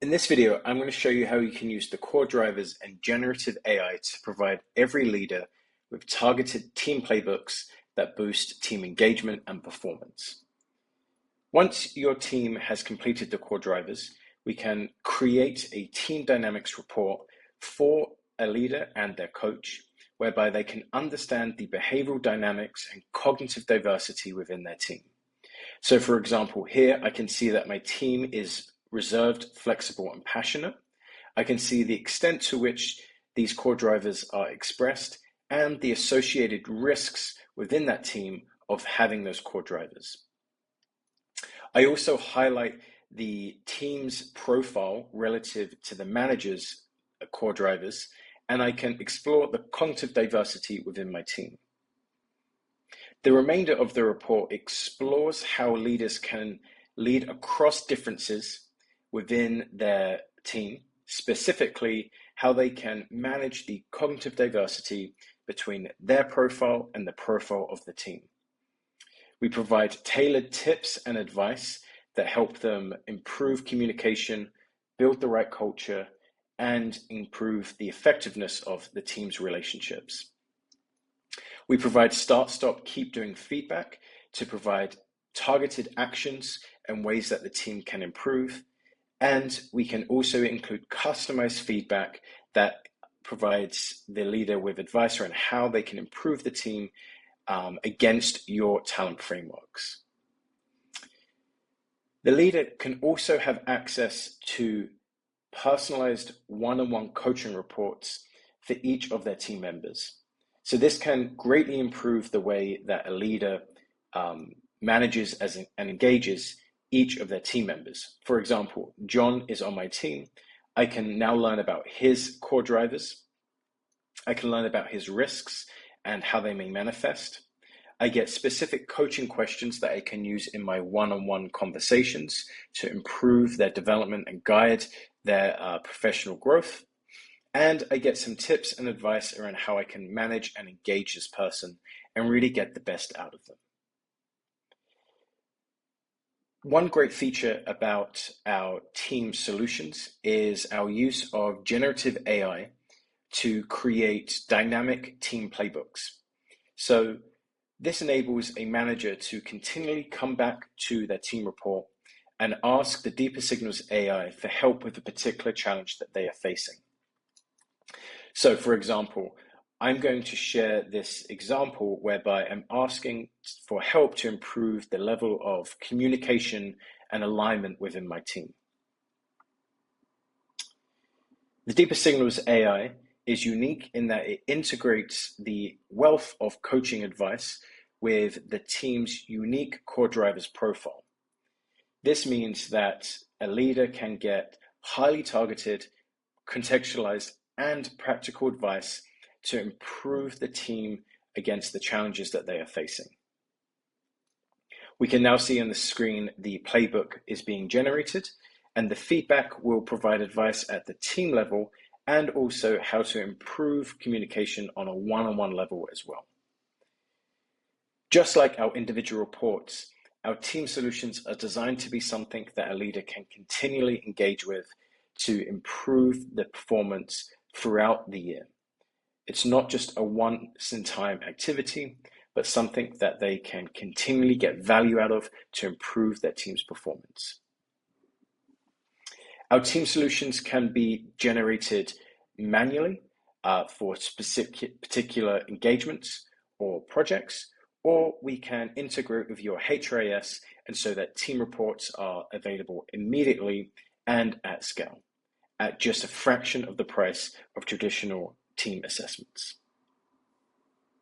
In this video, I'm going to show you how you can use the core drivers and generative AI to provide every leader with targeted team playbooks that boost team engagement and performance. Once your team has completed the core drivers, we can create a team dynamics report for a leader and their coach, whereby they can understand the behavioral dynamics and cognitive diversity within their team. So for example, here I can see that my team is reserved, flexible, and passionate. I can see the extent to which these core drivers are expressed and the associated risks within that team of having those core drivers. I also highlight the team's profile relative to the manager's core drivers, and I can explore the cognitive diversity within my team. The remainder of the report explores how leaders can lead across differences within their team, specifically how they can manage the cognitive diversity between their profile and the profile of the team. We provide tailored tips and advice that help them improve communication, build the right culture, and improve the effectiveness of the team's relationships. We provide start, stop, keep doing feedback to provide targeted actions and ways that the team can improve. And we can also include customized feedback that provides the leader with advice around how they can improve the team against your talent frameworks. The leader can also have access to personalized one-on-one coaching reports for each of their team members. So this can greatly improve the way that a leader manages and engages each of their team members. For example, John is on my team. I can now learn about his core drivers. I can learn about his risks and how they may manifest. I get specific coaching questions that I can use in my one-on-one conversations to improve their development and guide their professional growth. And I get some tips and advice around how I can manage and engage this person and really get the best out of them. One great feature about our team solutions is our use of generative AI to create dynamic team playbooks. So this enables a manager to continually come back to their team report and ask the Deeper Signals AI for help with a particular challenge that they are facing. So for example, I'm going to share this example whereby I'm asking for help to improve the level of communication and alignment within my team. The Deeper Signals AI is unique in that it integrates the wealth of coaching advice with the team's unique core drivers profile. This means that a leader can get highly targeted, contextualized, and practical advice to improve the team against the challenges that they are facing. We can now see on the screen the playbook is being generated, and the feedback will provide advice at the team level and also how to improve communication on a one-on-one level as well. Just like our individual reports, our team solutions are designed to be something that a leader can continually engage with to improve the performance throughout the year. It's not just a once-in-time activity, but something that they can continually get value out of to improve their team's performance. Our team solutions can be generated manually for specific particular engagements or projects, or we can integrate with your HRIS and so that team reports are available immediately and at scale, at just a fraction of the price of traditional team assessments.